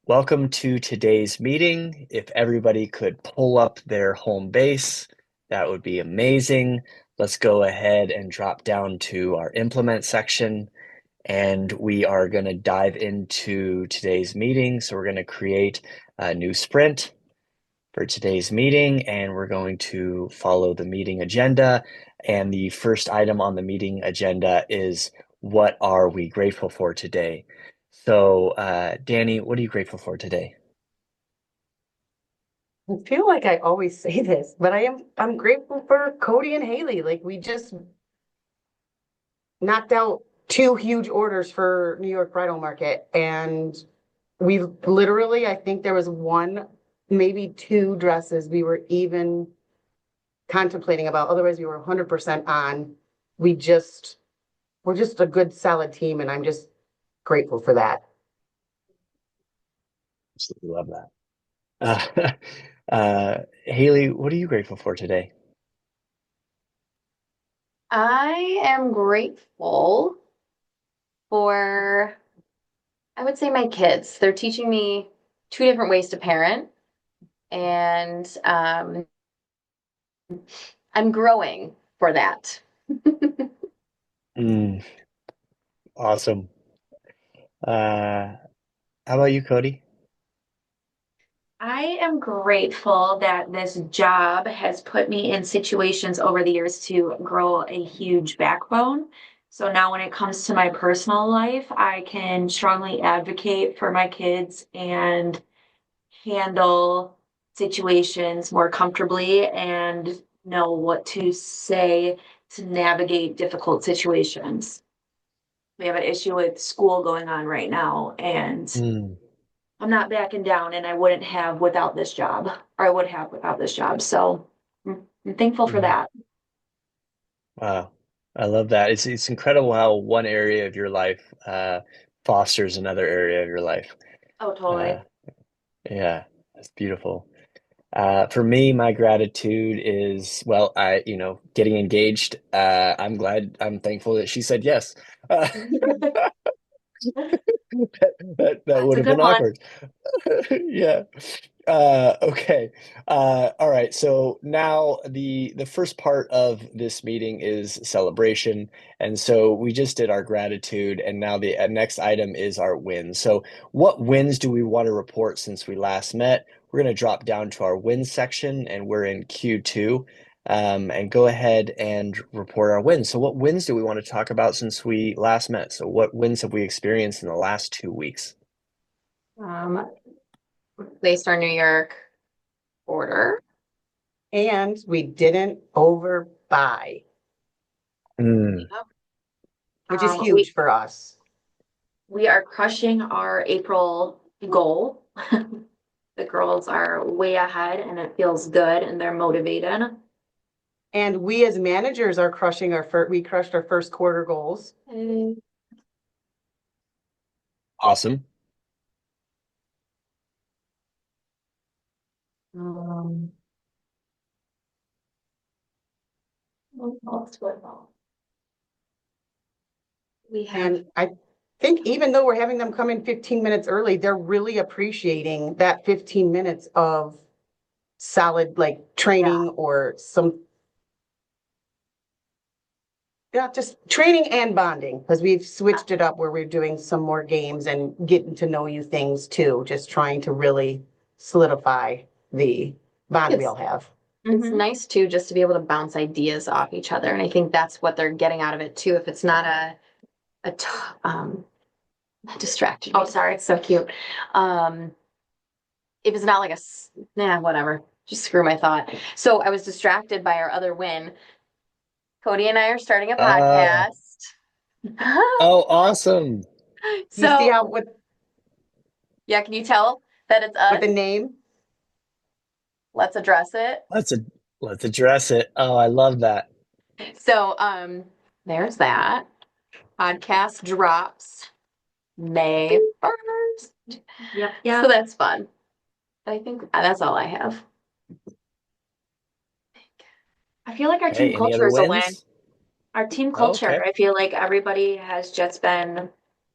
Welcome to today's meeting. If everybody could pull up their home base, that would be amazing. Let's go ahead and drop down to our implement section, and we are going to dive into today's meeting. So we're going to create a new sprint for today's meeting, and we're going to follow the meeting agenda. And the first item on the meeting agenda is, what are we grateful for today? So, Danny, what are you grateful for today? I feel like I always say this, but I'm grateful for Cody and Haley. Like we just knocked out two huge orders for New York Bridal Market. And we literally, I think there was one, maybe two dresses we were even contemplating about. Otherwise, we were 100% on. We just, we're just a good solid team, and I'm just grateful for that. Absolutely love that. Haley, what are you grateful for today? I am grateful for, I would say, my kids. They're teaching me two different ways to parent, and I'm growing for that. Mm, awesome. How about you, Cody? I am grateful that this job has put me in situations over the years to grow a huge backbone. So now, when it comes to my personal life, I can strongly advocate for my kids and handle situations more comfortably and know what to say to navigate difficult situations. We have an issue with school going on right now, and Mm, I'm not backing down, and I wouldn't have without this job, or I would have without this job. So I'm thankful for mhm. that. Wow, I love that. It's incredible how one area of your life fosters another area of your life. Oh, Uh, totally. yeah, that's beautiful. For me, my gratitude is, well, getting engaged. I'm thankful that she said yes. Uh, that That's would a have good been one. awkward. Yeah. Okay. All right. So now the first part of this meeting is celebration, and so we just did our gratitude, and now the next item is our wins. So, what wins do we want to report since we last met? We're going to drop down to our wins section, and we're in Q2. And go ahead and report our wins. So, what wins do we want to talk about since we last met? So, what wins have we experienced in the last 2 weeks? Um, Placed our New York order. And we didn't overbuy, Mm, Yep. which is We huge for us. we are crushing our April goal. The girls are way ahead, and it feels good, and they're motivated. And we as managers are crushing we crushed our first quarter goals. Mm. awesome. Um, what else? What else? We have And I think even though we're having them come in 15 minutes early, they're really appreciating that 15 minutes of solid like yeah. training or some, yeah, just training and bonding because we've switched it up where we're doing some more games and getting to know you things too, just trying to really solidify the bond we It's all have. it's Mhm. nice too just to be able to bounce ideas off each other, and I think that's what they're getting out of it too. If it's not a t- um distraction. Oh, sorry, it's so cute. Um, if it's not like nah, whatever. Just screw my thought. So I was distracted by our other win. Cody and I are starting a Uh, podcast. oh, awesome. You see So how yeah, can you tell that it's with us? the name? Let's address it. Let's ad let's address it. Oh, I love that. So there's that. Podcast drops May 1st. Yep. So Yep. that's fun. I think that's all I have. I feel like our team Hey, any culture other is a win. wins? Our team Oh, culture, okay. I feel like everybody has just been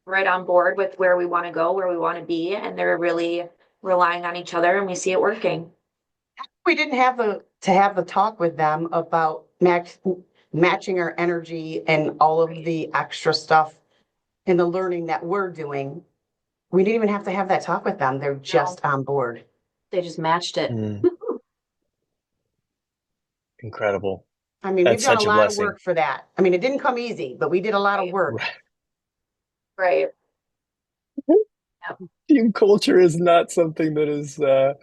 right on board with where we want to go, where we want to be, and they're really relying on each other and we see it working. We didn't have to have the talk with them about matching our energy and all of the extra stuff and the learning that we're doing. We didn't even have to have that talk with them. They're just on board. They just matched it. Mm, incredible. I mean, we've That's done a such a lot of blessing. work for that. I mean, it didn't come easy, but we did a lot of Right. work. Right. Right. Yep. Team culture is not something that is to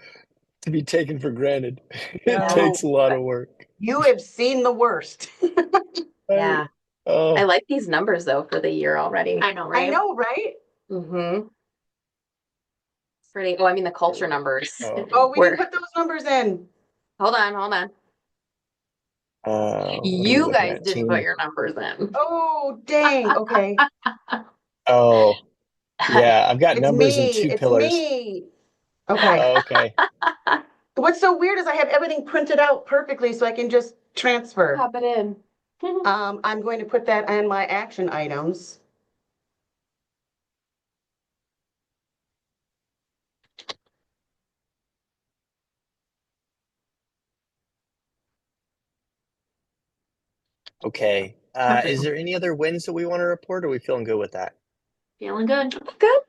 be taken for granted. It Yeah. takes a lot of work. You have seen the worst. Right? Yeah. I Oh, like these numbers though for the year already. I know, I right? know, right? Mm-hmm. Pretty, oh, I mean the culture numbers. oh, Oh, we didn't We're, put those numbers in. hold on, hold on. what are we You looking guys at? didn't put Team. your numbers in. Oh, dang. Okay. Oh, yeah. I've got It's numbers in me. two It's pillars. me. Okay. Oh, okay. What's so weird is I have everything printed out perfectly so I can just transfer. Pop it in. I'm going to put that on my action items. Okay. Is there any other wins that we want to report? Or are we feeling good with that? Feeling good. Good.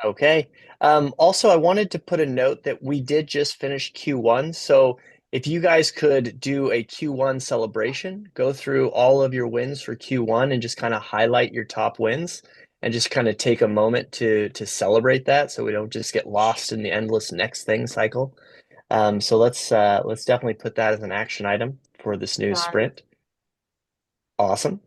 Okay. Also, I wanted to put a note that we did just finish Q1. So if you guys could do a Q1 celebration, go through all of your wins for Q1 and just kind of highlight your top wins and just kind of take a moment to celebrate that so we don't just get lost in the endless next thing cycle. So let's definitely put that as an action item for this new Done. sprint. Awesome.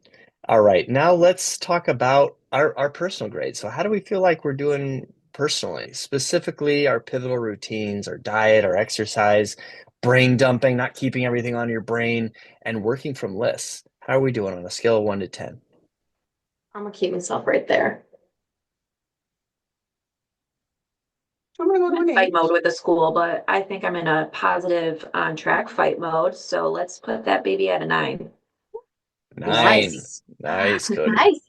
All right, now let's talk about our personal grades. So how do we feel like we're doing personally? Specifically, our pivotal routines, our diet, our exercise, brain dumping, not keeping everything on your brain, and working from lists. How are we doing on a scale of 1 to 10? I'm gonna keep myself right there. I'm gonna go I'm to in an fight 8. mode with the school, but I think I'm in a positive on track fight mode. So let's put that baby at a 9. 9. Nice. Nice, Cody. Nice.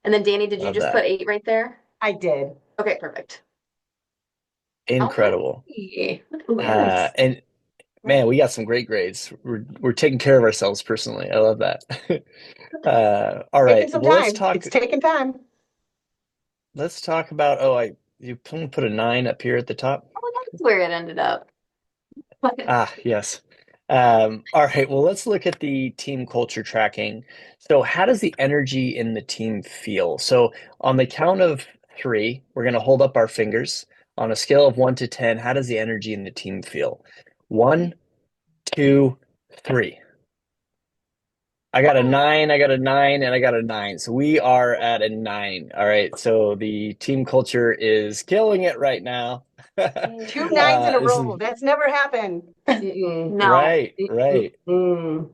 And then Danny, did you Love just put that. 8 right there? I did. Okay, perfect. All Incredible. right. Yes. And man, we got some great grades. We're taking care of ourselves personally. I love that. All Taking right. some Well, time. It's taking time. let's talk about you put a 9 up here at the top. Oh, that's where it ended up. Ah, yes. All right. Well, let's look at the team culture tracking. So, how does the energy in the team feel? So, on the count of three, we're going to hold up our fingers. On a scale of 1 to 10, how does the energy in the team feel? One, two, three. I got a 9, I got a 9, and I got a 9. So we are at a 9. All right. So the team culture is killing it right now. 2 9s in a This is row. That's never happened. Mm-mm. No. right, right. Mm-mm.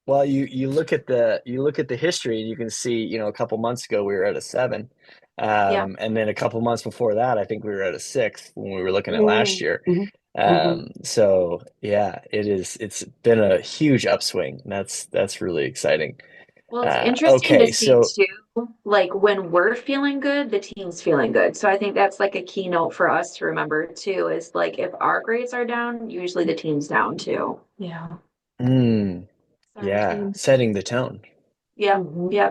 Well, you look at the history and you can see, a couple months ago we were at a 7. Yeah. And then a couple months before that, I think we were at a 6 when we were looking at last Mm, year. mhm, mhm. So yeah, it's been a huge upswing. That's really exciting. Well, it's interesting to Okay, see so too, like when we're feeling good, the team's feeling good. So I think that's like a keynote for us to remember too, is like if our grades are down, usually the team's down too. Yeah. mm, Sorry, yeah, team. setting the tone. Yeah, Mhm. yeah.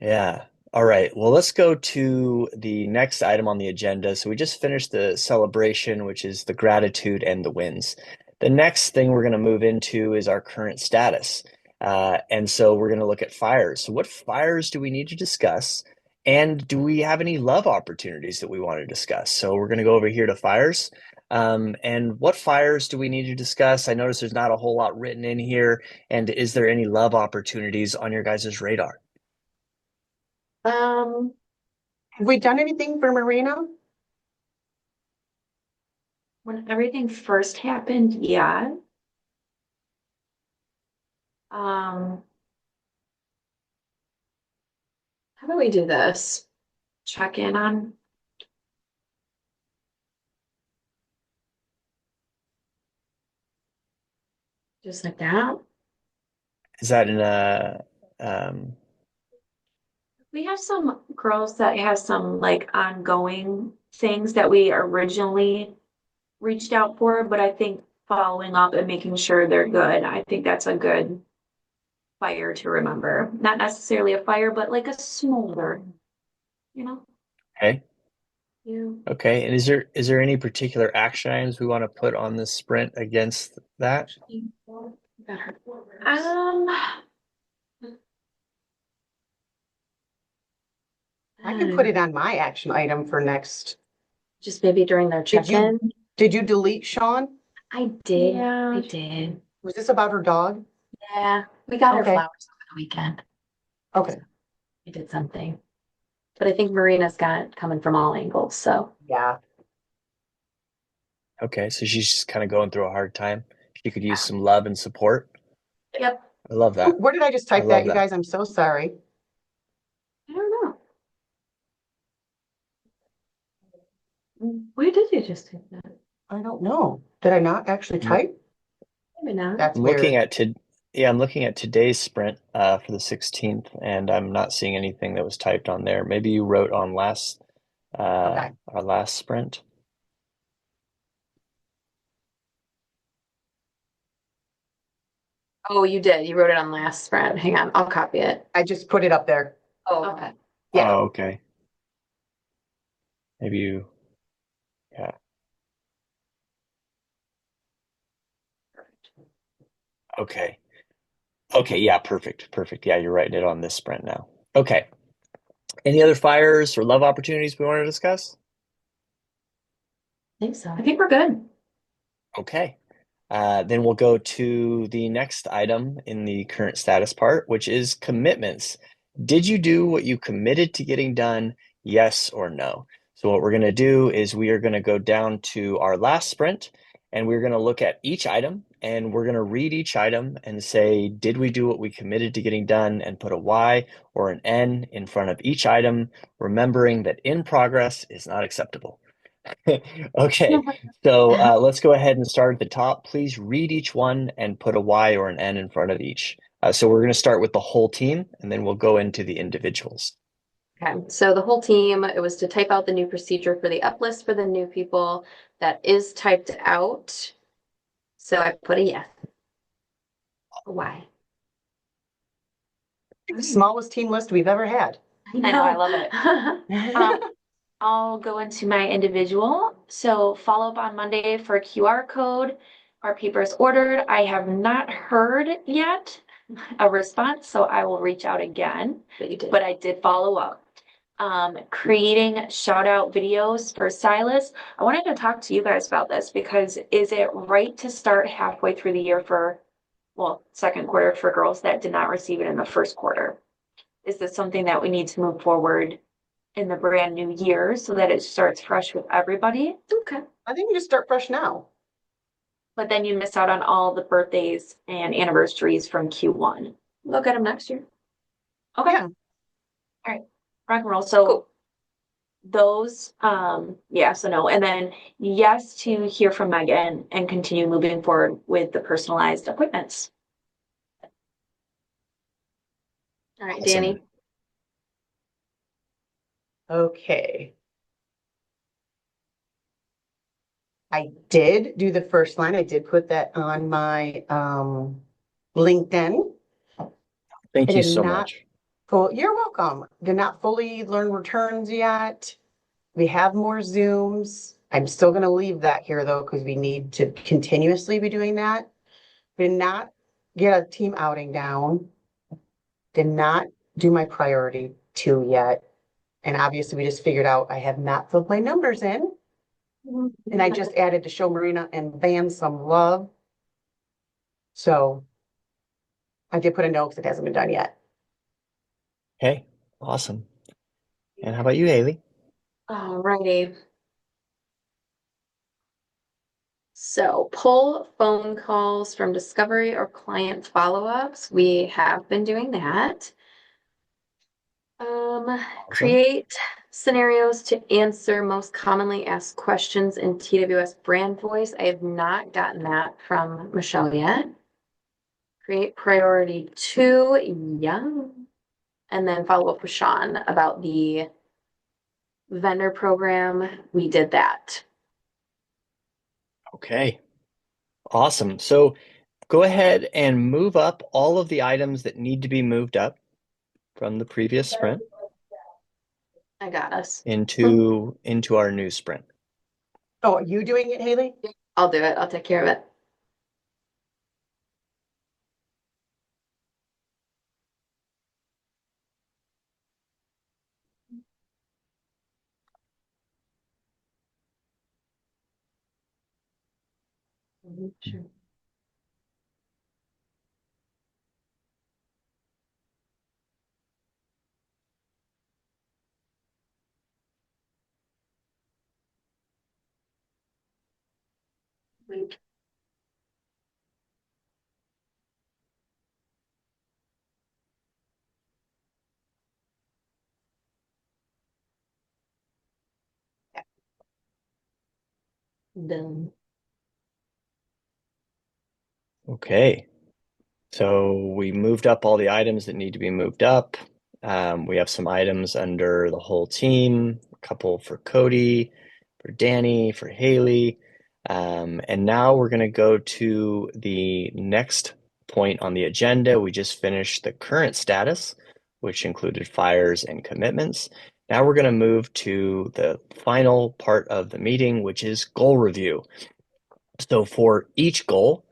Yeah. All right. Well, let's go to the next item on the agenda. So we just finished the celebration, which is the gratitude and the wins. The next thing we're going to move into is our current status. And so we're going to look at fires. So what fires do we need to discuss? And do we have any love opportunities that we want to discuss? So we're going to go over here to fires. And what fires do we need to discuss? I notice there's not a whole lot written in here. And is there any love opportunities on your guys' radar? Um, Have we done anything for Marina? When everything first happened, yeah. Um, how do we do this? Check in on, Just like that? Is that in a um We have some girls that have some like ongoing things that we originally reached out for, but I think following up and making sure they're good, I think that's a good fire to remember. Not necessarily a fire, but like a smolder, you know? Okay. Yeah. Okay. And is there any particular action items we want to put on this sprint against that? Um, I can put it on my action item for next. Just maybe during their Did you, check-in. did you delete Sean? I did. Yeah. I did. Was this about her dog? Yeah, we got her Okay. flowers over the weekend. Okay, We did something. But I think Marina's got it coming from all angles, so. yeah. Okay. So she's just kind of going through a hard time. She could use some love and support. yep. I love that. Where did I just I type that, love you that. guys? I'm so sorry. I don't know. Where did you just take that? I don't know. Did I not actually I'm, type? Maybe not. That's I'm looking weird. at I'm looking at today's sprint for the 16th, and I'm not seeing anything that was typed on there. Maybe you wrote on Okay. our last sprint. Oh, you did. You wrote it on last spread. Hang on, I'll copy it. I just put it up there. Oh, okay. Yeah. Oh, okay. Maybe you, yeah. Okay. Okay, yeah, perfect. Perfect. Yeah, you're writing it on this sprint now. Okay. Any other fires or love opportunities we want to discuss? I think so. I think we're good. Okay. Then we'll go to the next item in the current status part, which is commitments. Did you do what you committed to getting done? Yes or no? So what we're going to do is we are going to go down to our last sprint and we're going to look at each item and we're going to read each item and say, did we do what we committed to getting done, and put a Y or an N in front of each item, remembering that in progress is not acceptable. Okay, so let's go ahead and start at the top. Please read each one and put a Y or an N in front of each. So we're going to start with the whole team, and then we'll go into the individuals. Okay, so the whole team, it was to type out the new procedure for the uplist for the new people. That is typed out. So I put a yes. Why? The smallest team list we've ever had. I know, I love it. I'll go into my individual. So follow up on Monday for QR code. Our paper is ordered. I have not heard yet a response, so I will reach out again. But you did. But I did follow up. Creating shout out videos for stylists. I wanted to talk to you guys about this because is it right to start halfway through the year for, well, second quarter for girls that did not receive it in the first quarter? Is this something that we need to move forward in the brand new year so that it starts fresh with everybody? Okay. I think you just start fresh now. But then you miss out on all the birthdays and anniversaries from Q1. Look at them next year. Okay. Yeah. Rock and roll. So Cool. those, yes and no. And then yes to hear from Megan and continue moving forward with the personalized appointments. All right, Awesome. Danny. Okay. I did do the first line. I did put that on my LinkedIn. Thank I you did so not much. You're welcome. Did not fully learn returns yet. We have more Zooms. I'm still going to leave that here though, because we need to continuously be doing that. Did not get a team outing down. Did not do my priority 2 yet. And obviously we just figured out I have not filled my numbers in. And I just added to show Marina and Van some love. So I did put a note because it hasn't been done yet. Okay, awesome. And how about you, Haley? All righty. So pull phone calls from discovery or client follow-ups. We have been doing that. Create scenarios to answer most commonly asked questions in TWS brand voice. I have not gotten that from Michelle yet. Create priority 2. Yeah. and then follow up with Sean about the vendor program. We did that. Okay, awesome. So go ahead and move up all of the items that need to be moved up from the previous sprint I got us. into our new sprint. Oh, are you doing it, Haley? I'll do it. I'll take care of it. Sure. Done. Okay, so we moved up all the items that need to be moved up. We have some items under the whole team, a couple for Cody, for Danny, for Haley. And now we're going to go to the next point on the agenda. We just finished the current status, which included fires and commitments. Now we're going to move to the final part of the meeting, which is goal review. So for each goal,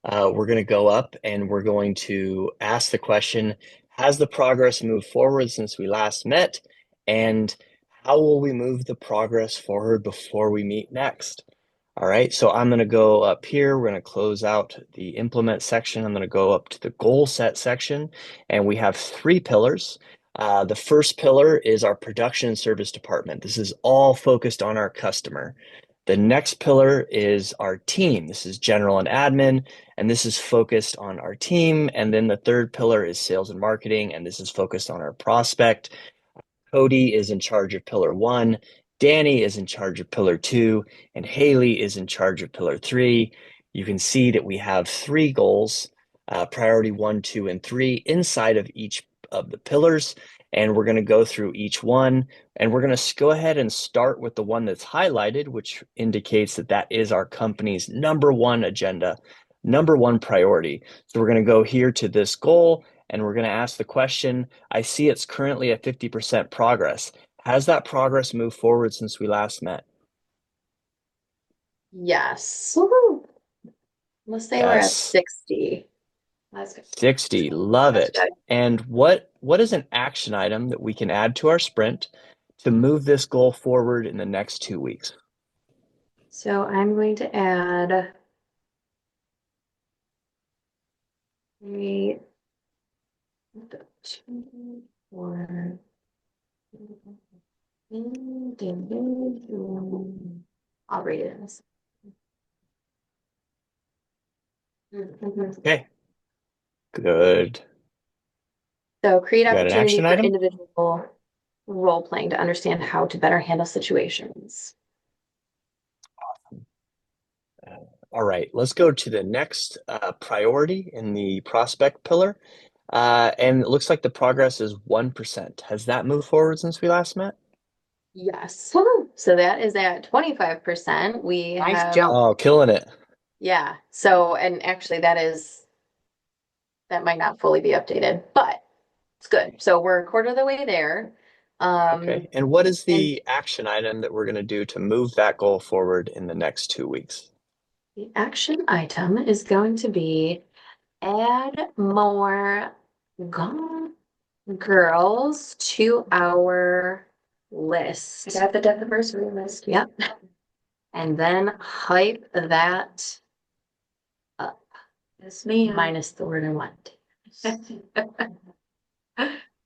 we're going to go up and we're going to ask the question, has the progress moved forward since we last met? And how will we move the progress forward before we meet next? All right, so I'm going to go up here. We're going to close out the implement section. I'm going to go up to the goal set section, and we have 3 pillars. The first pillar is our production and service department. This is all focused on our customer. The next pillar is our team. This is general and admin, and this is focused on our team. And then the third pillar is sales and marketing, and this is focused on our prospect. Cody is in charge of pillar 1, Danny is in charge of pillar 2, and Haley is in charge of pillar 3. You can see that we have 3 goals, priority 1, 2, and 3 inside of each of the pillars. And we're going to go through each one, and we're going to go ahead and start with the one that's highlighted, which indicates that that is our company's #1 agenda, #1 priority. So we're going to go here to this goal, and we're going to ask the question, I see it's currently at 50% progress. Has that progress moved forward since we last met? Yes. Woohoo. Let's say we're at Yes. 60. That's good. 60, love That's it. good. And what is an action item that we can add to our sprint to move this goal forward in the next 2 weeks? So I'm going to add 3, 2, 4. I'll read it in a second. Okay, good. So create You got an opportunity action for item? individual role playing to understand how to better handle situations. All right, let's go to the next priority in the prospect pillar. And it looks like the progress is 1%. Has that moved forward since we last met? Yes. So that is at 25%. We Nice have, jump. Oh, killing it. yeah. So, and actually that might not fully be updated, but it's good. So we're a quarter of the way there. Okay. And what is And the action item that we're going to do to move that goal forward in the next 2 weeks? the action item is going to be add more gone girls to our list. Is that the death anniversary list? Yep. And then hype that up. Yes, ma'am. Minus the word I want.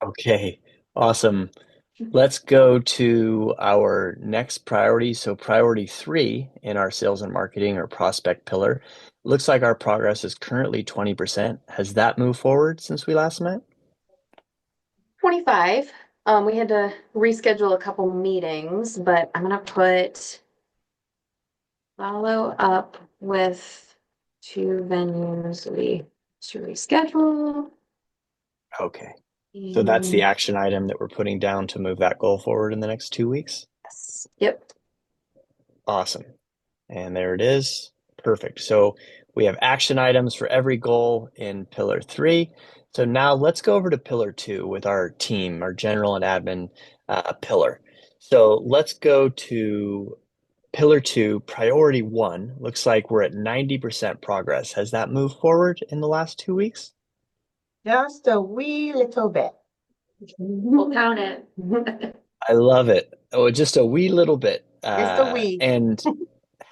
Okay, awesome. Let's go to our next priority. So priority 3 in our sales and marketing or prospect pillar. Looks like our progress is currently 20%. Has that moved forward since we last met? 25. We had to reschedule a couple meetings, but I'm gonna put follow up with 2 venues we to reschedule. Okay. So that's the Mm, action item that we're putting down to move that goal forward in the next 2 weeks. yes. Yep. Awesome. And there it is. Perfect. So we have action items for every goal in pillar 3. So now let's go over to pillar 2 with our team, our general and admin pillar. So let's go to pillar 2, priority 1. Looks like we're at 90% progress. Has that moved forward in the last 2 weeks? Just a wee little bit. We'll count it. I love it. Oh, just a wee little bit. Just a wee. And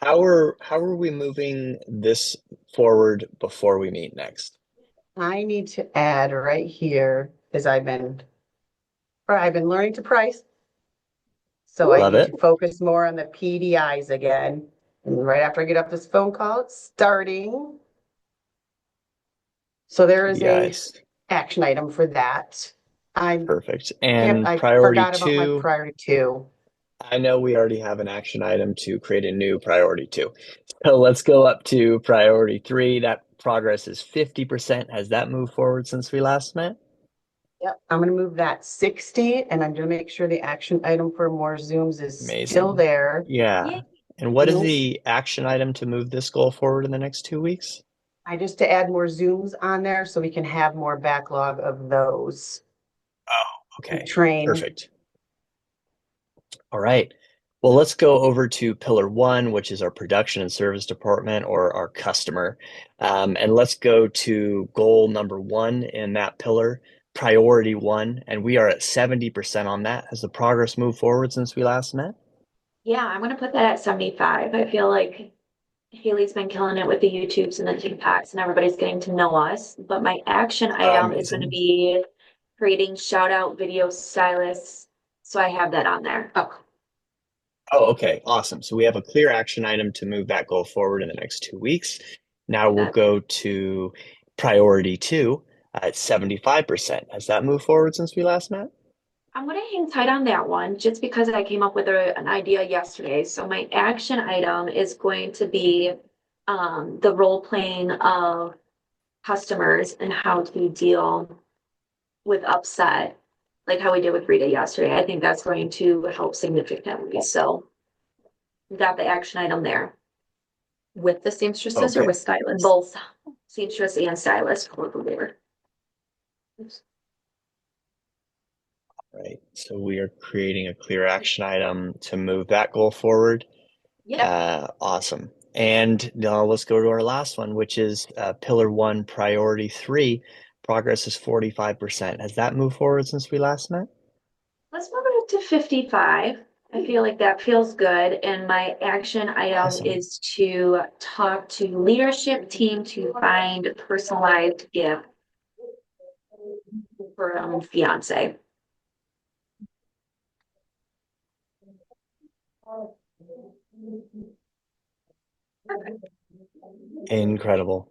how are we moving this forward before we meet next? I need to add right here, because I've been learning to price. So I Love need it. to focus more on the PDIs again. And right after I get off this phone call, it's starting. So there is a PDIs. action item for that. Perfect. Yep, And I priority forgot about my 2, priority 2. I know we already have an action item to create a new priority 2. So let's go up to priority 3. That progress is 50%. Has that moved forward since we last met? Yep, I'm gonna move that 60, and I'm gonna make sure the action item for more Zooms is still Amazing. there. Yeah. Yay. And what is Nope. the action item to move this goal forward in the next 2 weeks? I just to add more Zooms on there so we can have more backlog of those. Oh, okay. Train. Perfect. All right. Well, let's go over to pillar 1, which is our production and service department or our customer. And let's go to goal number 1 in that pillar, priority 1. And we are at 70% on that. Has the progress moved forward since we last met? Yeah, I'm gonna put that at 75. I feel like Haley's been killing it with the YouTubes and the TikToks and everybody's getting to know us. But my action item is gonna Amazing. be creating shout out video stylists. So I have that on there. Oh, Oh, okay. Awesome. So we have a clear action item to move that goal forward in the next 2 weeks. Now we'll go to priority 2 at 75%. Has that moved forward since we last met? I'm gonna hang tight on that one just because I came up with an idea yesterday. So my action item is going to be the role playing of customers and how to deal with upset, like how we did with Rita yesterday. I think that's going to help significantly. So we got the action item there. With the seamstresses or Okay. with stylists? Both seamstress and stylist coordinator. Right. So we are creating a clear action item to move that goal forward. Yep. Awesome. And now let's go to our last one, which is pillar 1, priority 3. Progress is 45%. Has that moved forward since we last met? Let's move it up to 55. I feel like that feels good. And my action item Awesome. is to talk to leadership team to find personalized gift for fiance. Incredible.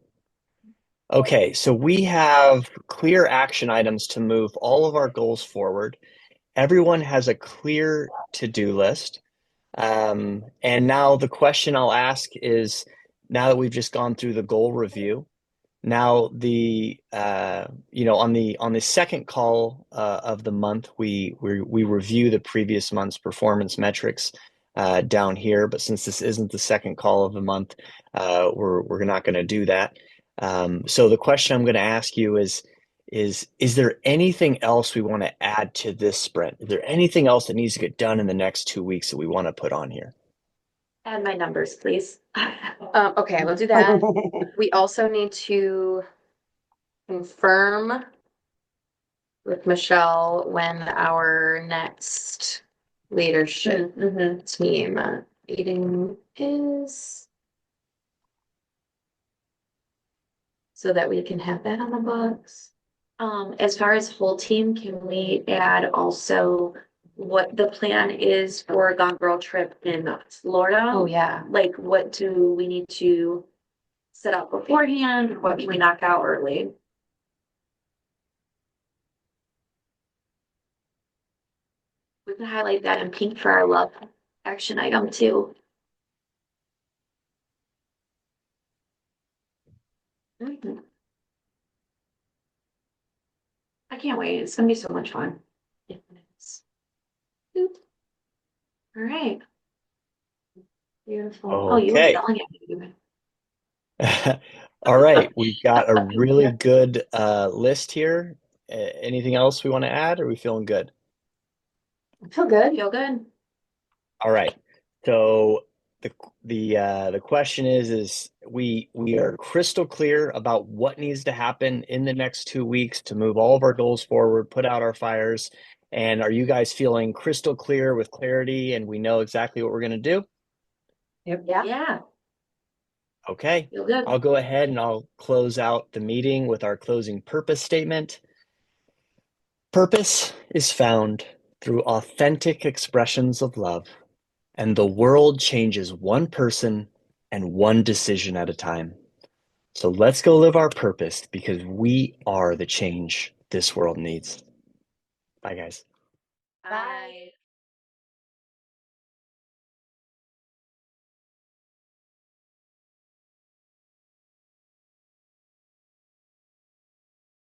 Okay, so we have clear action items to move all of our goals forward. Everyone has a clear to-do list. And now the question I'll ask is, now that we've just gone through the goal review, now on the second call of the month, we review the previous month's performance metrics down here. But since this isn't the second call of the month, we're not going to do that. So the question I'm going to ask you is there anything else we want to add to this sprint? Is there anything else that needs to get done in the next 2 weeks that we want to put on here? Add my numbers, please. Okay, we'll do that. We also need to confirm with Michelle when our next leadership team meeting is. So that we can have that on the books. As far as whole team, can we add also what the plan is for a Gone Girl trip in Florida? Oh, yeah. Like, what do we need to set up beforehand? What can we knock out early? We can highlight that in pink for our love action item too. Mhm. I can't wait. It's gonna be so much fun. It is. Boop. All right. Beautiful. Oh, you were Okay. yelling at me. All right, we've got a really good list here. Anything else we want to add? Or are we feeling good? I feel good. Feel good. All right. So the question is we are crystal clear about what needs to happen in the next 2 weeks to move all of our goals forward, put out our fires. And are you guys feeling crystal clear with clarity and we know exactly what we're going to do? Yep. Yeah. Yeah. Okay. Feel good. I'll go ahead and I'll close out the meeting with our closing purpose statement. Purpose is found through authentic expressions of love, and the world changes one person and one decision at a time. So let's go live our purpose because we are the change this world needs. Bye, guys. Bye.